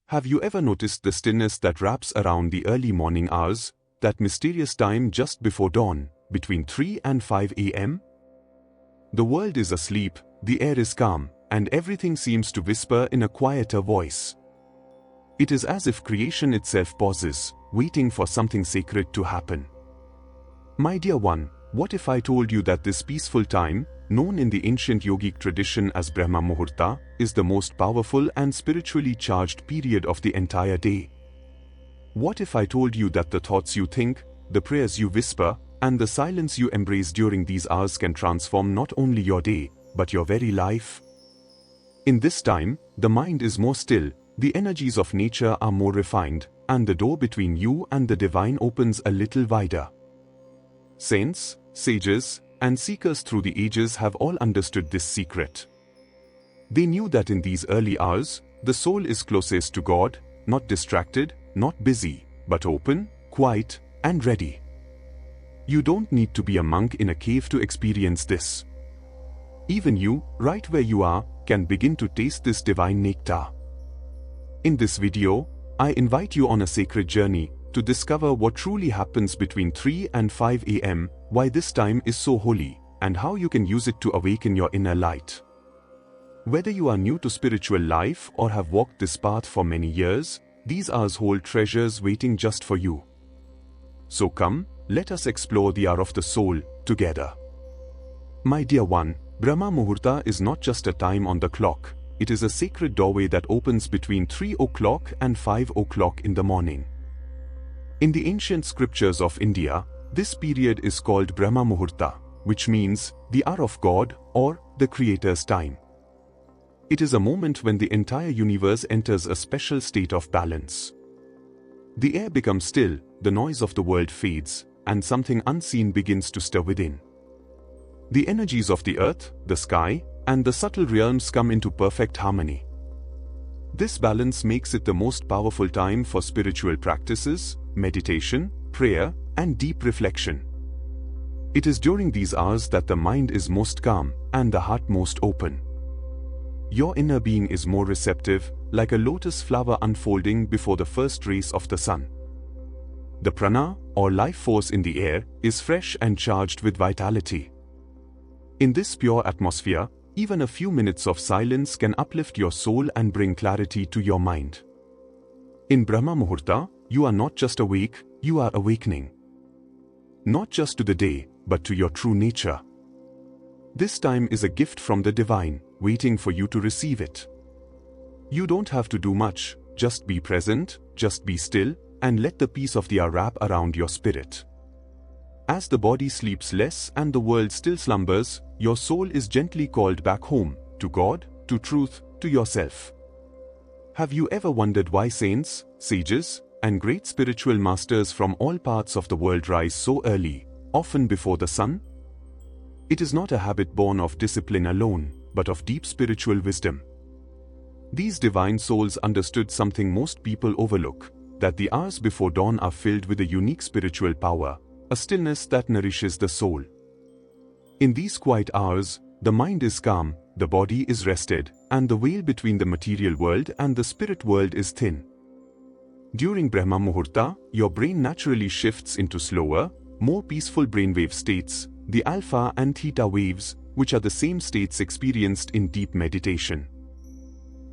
Have you ever noticed the stillness that wraps around the early morning hours, that mysterious time just before dawn, between 3 and 5 a.m.? The world is asleep, the air is calm, and everything seems to whisper in a quieter voice. It is as if creation itself pauses, waiting for something sacred to happen. My dear one, what if I told you that this peaceful time, known in the ancient yogic tradition as Brahma Muhurta, is the most powerful and spiritually charged period of the entire day? What if I told you that the thoughts you think, the prayers you whisper, and the silence you embrace during these hours can transform not only your day, but your very life? In this time, the mind is more still, the energies of nature are more refined, and the door between you and the divine opens a little wider. Saints, sages, and seekers through the ages have all understood this secret. They knew that in these early hours, the soul is closest to God, not distracted, not busy, but open, quiet, and ready. You don't need to be a monk in a cave to experience this. Even you, right where you are, can begin to taste this divine nectar. In this video, I invite you on a sacred journey to discover what truly happens between 3 and 5 a.m., why this time is so holy, and how you can use it to awaken your inner light. Whether you are new to spiritual life or have walked this path for many years, these hours hold treasures waiting just for you. So come, let us explore the hour of the soul together. My dear one, Brahma Muhurta is not just a time on the clock, it is a sacred doorway that opens between 3 o'clock and 5 o'clock in the morning. In the ancient scriptures of India, this period is called Brahma Muhurta, which means the hour of God or the Creator's time. It is a moment when the entire universe enters a special state of balance. The air becomes still, the noise of the world fades, and something unseen begins to stir within. The energies of the earth, the sky, and the subtle realms come into perfect harmony. This balance makes it the most powerful time for spiritual practices, meditation, prayer, and deep reflection. It is during these hours that the mind is most calm and the heart most open. Your inner being is more receptive, like a lotus flower unfolding before the first rays of the sun. The prana, or life force in the air, is fresh and charged with vitality. In this pure atmosphere, even a few minutes of silence can uplift your soul and bring clarity to your mind. In Brahma Muhurta, you are not just awake, you are awakening. Not just to the day, but to your true nature. This time is a gift from the divine, waiting for you to receive it. You don't have to do much, just be present, just be still, and let the peace of the hour wrap around your spirit. As the body sleeps less and the world still slumbers, your soul is gently called back home, to God, to truth, to yourself. Have you ever wondered why saints, sages, and great spiritual masters from all parts of the world rise so early, often before the sun? It is not a habit born of discipline alone, but of deep spiritual wisdom. These divine souls understood something most people overlook, that the hours before dawn are filled with a unique spiritual power, a stillness that nourishes the soul. In these quiet hours, the mind is calm, the body is rested, and the veil between the material world and the spirit world is thin. During Brahma Muhurta, your brain naturally shifts into slower, more peaceful brainwave states, the alpha and theta waves, which are the same states experienced in deep meditation.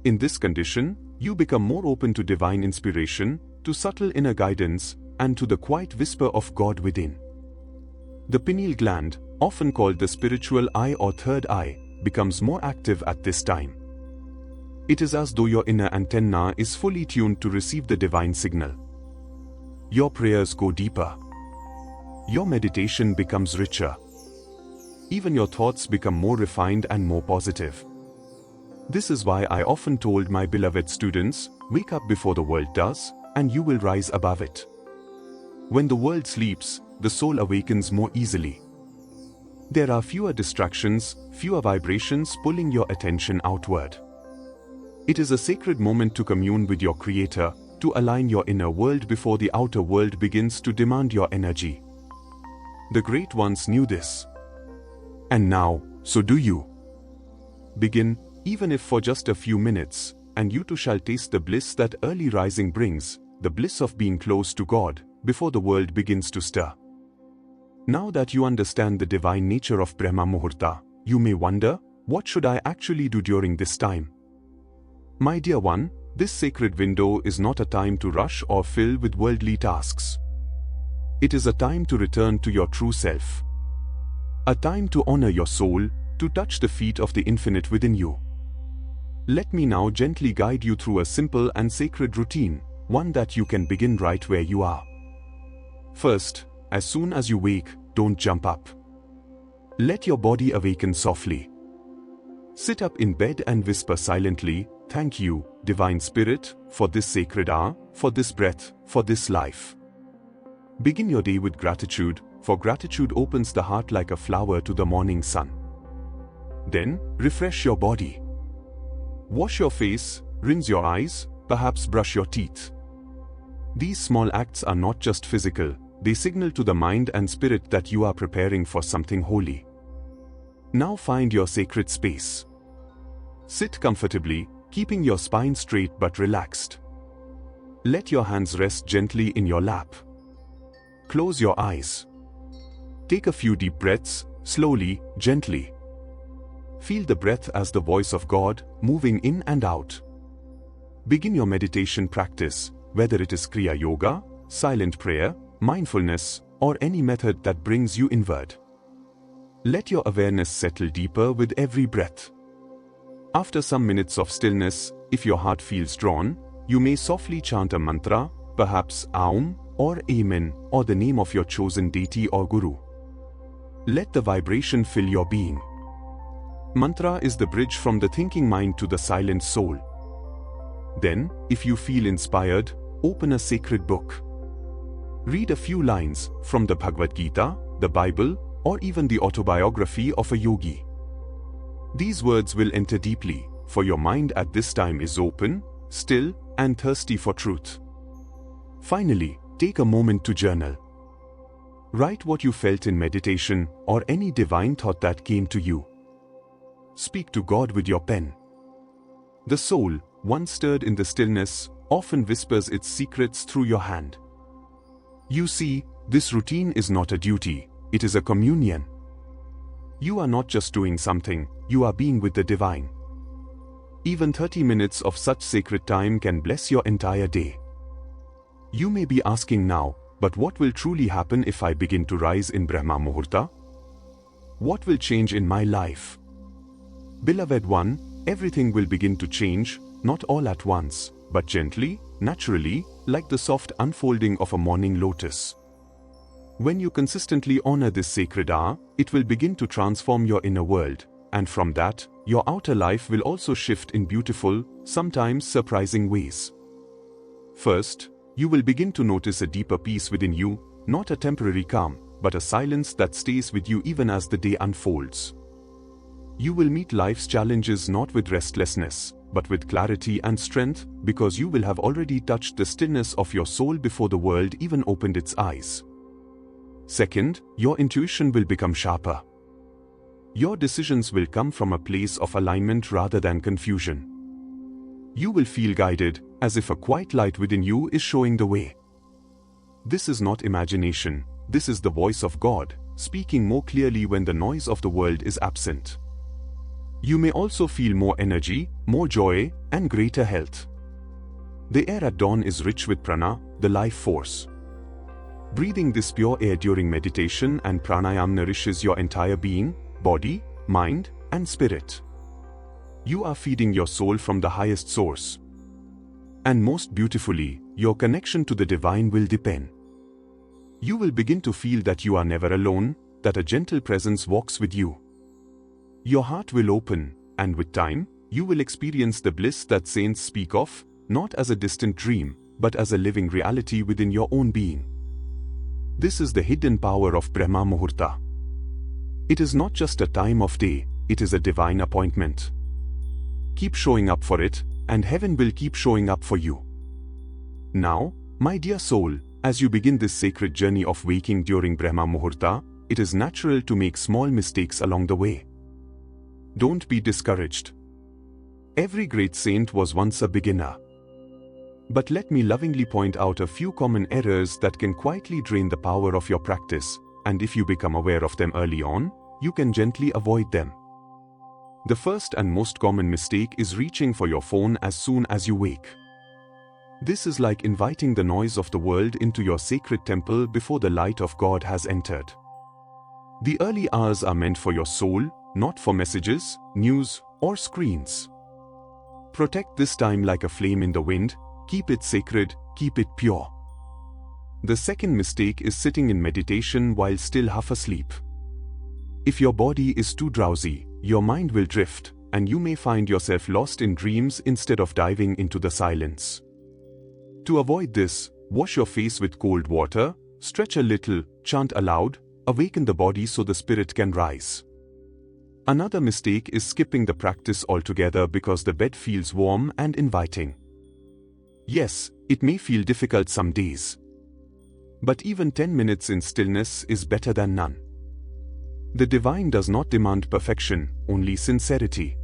In this condition, you become more open to divine inspiration, to subtle inner guidance, and to the quiet whisper of God within. The pineal gland, often called the spiritual eye or third eye, becomes more active at this time. It is as though your inner antenna is fully tuned to receive the divine signal. Your prayers go deeper. Your meditation becomes richer. Even your thoughts become more refined and more positive. This is why I often told my beloved students, wake up before the world does, and you will rise above it. When the world sleeps, the soul awakens more easily. There are fewer distractions, fewer vibrations pulling your attention outward. It is a sacred moment to commune with your Creator, to align your inner world before the outer world begins to demand your energy. The great ones knew this. And now, so do you. Begin, even if for just a few minutes, and you too shall taste the bliss that early rising brings, the bliss of being close to God, before the world begins to stir. Now that you understand the divine nature of Brahma Muhurta, you may wonder, what should I actually do during this time? My dear one, this sacred window is not a time to rush or fill with worldly tasks. It is a time to return to your true self. A time to honor your soul, to touch the feet of the infinite within you. Let me now gently guide you through a simple and sacred routine, one that you can begin right where you are. First, as soon as you wake, don't jump up. Let your body awaken softly. Sit up in bed and whisper silently, "Thank you, Divine Spirit, for this sacred hour, for this breath, for this life." Begin your day with gratitude, for gratitude opens the heart like a flower to the morning sun. Then, refresh your body. Wash your face, rinse your eyes, perhaps brush your teeth. These small acts are not just physical, they signal to the mind and spirit that you are preparing for something holy. Now find your sacred space. Sit comfortably, keeping your spine straight but relaxed. Let your hands rest gently in your lap. Close your eyes. Take a few deep breaths, slowly, gently. Feel the breath as the voice of God, moving in and out. Begin your meditation practice, whether it is Kriya Yoga, silent prayer, mindfulness, or any method that brings you inward. Let your awareness settle deeper with every breath. After some minutes of stillness, if your heart feels drawn, you may softly chant a mantra, perhaps Aum, or Amen, or the name of your chosen deity or guru. Let the vibration fill your being. Mantra is the bridge from the thinking mind to the silent soul. Then, if you feel inspired, open a sacred book. Read a few lines from the Bhagavad Gita, the Bible, or even the autobiography of a yogi. These words will enter deeply, for your mind at this time is open, still, and thirsty for truth. Finally, take a moment to journal. Write what you felt in meditation or any divine thought that came to you. Speak to God with your pen. The soul, once stirred in the stillness, often whispers its secrets through your hand. You see, this routine is not a duty, it is a communion. You are not just doing something, you are being with the divine. Even 30 minutes of such sacred time can bless your entire day. You may be asking now, but what will truly happen if I begin to rise in Brahma Muhurta? What will change in my life? Beloved one, everything will begin to change, not all at once, but gently, naturally, like the soft unfolding of a morning lotus. When you consistently honor this sacred hour, it will begin to transform your inner world, and from that, your outer life will also shift in beautiful, sometimes surprising ways. First, you will begin to notice a deeper peace within you, not a temporary calm, but a silence that stays with you even as the day unfolds. You will meet life's challenges not with restlessness, but with clarity and strength, because you will have already touched the stillness of your soul before the world even opened its eyes. Second, your intuition will become sharper. Your decisions will come from a place of alignment rather than confusion. You will feel guided, as if a quiet light within you is showing the way. This is not imagination, this is the voice of God, speaking more clearly when the noise of the world is absent. You may also feel more energy, more joy, and greater health. The air at dawn is rich with prana, the life force. Breathing this pure air during meditation and pranayam nourishes your entire being, body, mind, and spirit. You are feeding your soul from the highest source. And most beautifully, your connection to the divine will deepen. You will begin to feel that you are never alone, that a gentle presence walks with you. Your heart will open, and with time, you will experience the bliss that saints speak of, not as a distant dream, but as a living reality within your own being. This is the hidden power of Brahma Muhurta. It is not just a time of day, it is a divine appointment. Keep showing up for it, and heaven will keep showing up for you. Now, my dear soul, as you begin this sacred journey of waking during Brahma Muhurta, it is natural to make small mistakes along the way. Don't be discouraged. Every great saint was once a beginner. But let me lovingly point out a few common errors that can quietly drain the power of your practice, and if you become aware of them early on, you can gently avoid them. The first and most common mistake is reaching for your phone as soon as you wake. This is like inviting the noise of the world into your sacred temple before the light of God has entered. The early hours are meant for your soul, not for messages, news, or screens. Protect this time like a flame in the wind, keep it sacred, keep it pure. The second mistake is sitting in meditation while still half asleep. If your body is too drowsy, your mind will drift, and you may find yourself lost in dreams instead of diving into the silence. To avoid this, wash your face with cold water, stretch a little, chant aloud, awaken the body so the spirit can rise. Another mistake is skipping the practice altogether because the bed feels warm and inviting. Yes, it may feel difficult some days. But even 10 minutes in stillness is better than none. The divine does not demand perfection, only sincerity.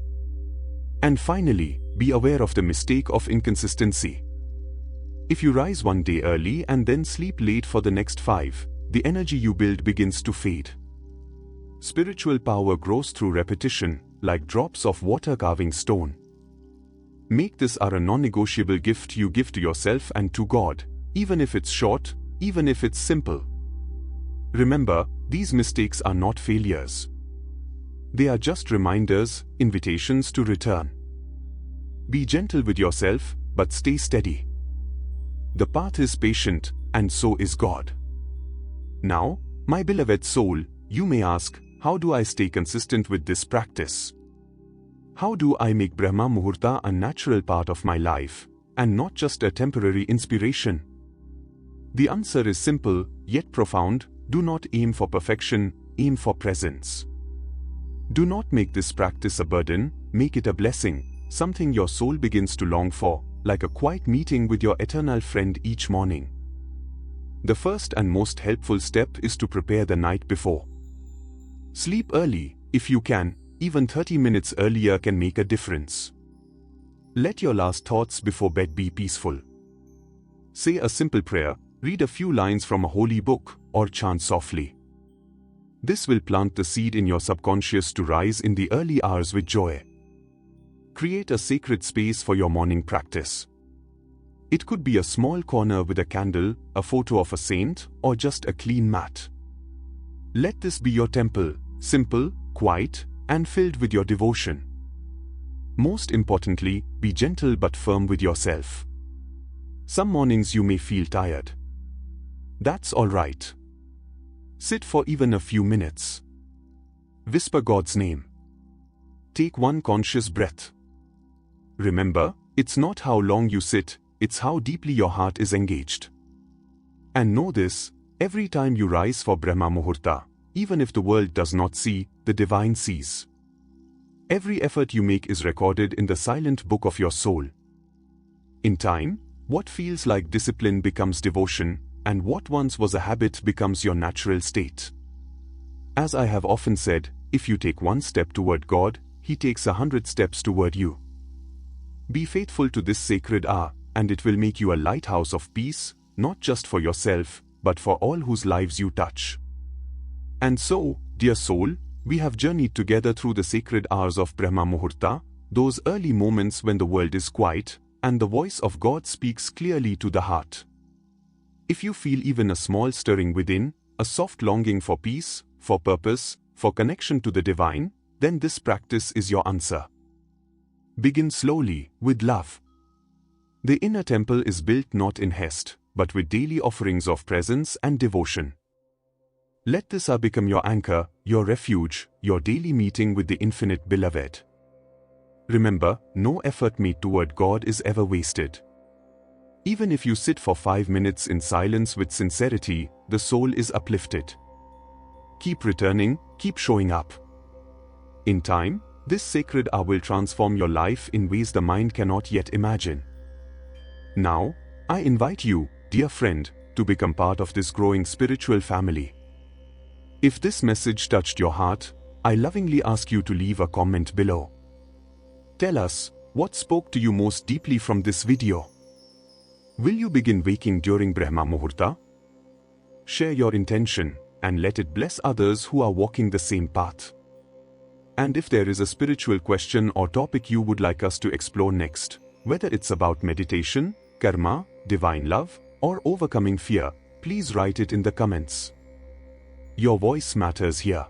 And finally, be aware of the mistake of inconsistency. If you rise one day early and then sleep late for the next 5, the energy you build begins to fade. Spiritual power grows through repetition, like drops of water carving stone. Make this a non-negotiable gift you give to yourself and to God, even if it's short, even if it's simple. Remember, these mistakes are not failures. They are just reminders, invitations to return. Be gentle with yourself, but stay steady. The path is patient, and so is God. Now, my beloved soul, you may ask, how do I stay consistent with this practice? How do I make Brahma Muhurta a natural part of my life, and not just a temporary inspiration? The answer is simple, yet profound. Do not aim for perfection, aim for presence. Do not make this practice a burden, make it a blessing, something your soul begins to long for, like a quiet meeting with your eternal friend each morning. The first and most helpful step is to prepare the night before. Sleep early, if you can, even 30 minutes earlier can make a difference. Let your last thoughts before bed be peaceful. Say a simple prayer, read a few lines from a holy book, or chant softly. This will plant the seed in your subconscious to rise in the early hours with joy. Create a sacred space for your morning practice. It could be a small corner with a candle, a photo of a saint, or just a clean mat. Let this be your temple, simple, quiet, and filled with your devotion. Most importantly, be gentle but firm with yourself. Some mornings you may feel tired. That's all right. Sit for even a few minutes. Whisper God's name. Take one conscious breath. Remember, it's not how long you sit, it's how deeply your heart is engaged. And know this, every time you rise for Brahma Muhurta, even if the world does not see, the divine sees. Every effort you make is recorded in the silent book of your soul. In time, what feels like discipline becomes devotion, and what once was a habit becomes your natural state. As I have often said, if you take one step toward God, He takes 100 steps toward you. Be faithful to this sacred hour, and it will make you a lighthouse of peace, not just for yourself, but for all whose lives you touch. And so, dear soul, we have journeyed together through the sacred hours of Brahma Muhurta, those early moments when the world is quiet, and the voice of God speaks clearly to the heart. If you feel even a small stirring within, a soft longing for peace, for purpose, for connection to the divine, then this practice is your answer. Begin slowly, with love. The inner temple is built not in haste, but with daily offerings of presence and devotion. Let this hour become your anchor, your refuge, your daily meeting with the infinite beloved. Remember, no effort made toward God is ever wasted. Even if you sit for 5 minutes in silence with sincerity, the soul is uplifted. Keep returning, keep showing up. In time, this sacred hour will transform your life in ways the mind cannot yet imagine. Now, I invite you, dear friend, to become part of this growing spiritual family. If this message touched your heart, I lovingly ask you to leave a comment below. Tell us, What spoke to you most deeply from this video? Will you begin waking during Brahma Muhurta? Share your intention and let it bless others who are walking the same path. And if there is a spiritual question or topic you would like us to explore next, whether it's about meditation, karma, divine love, or overcoming fear, please write it in the comments. Your voice matters here.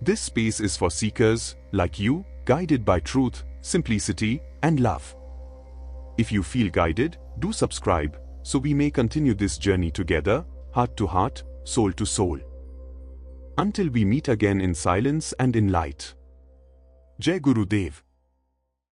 This space is for seekers like you, guided by truth, simplicity, and love. If you feel guided, do subscribe so we may continue this journey together, heart to heart, soul to soul. Until we meet again in silence and in light. Jai Gurudev.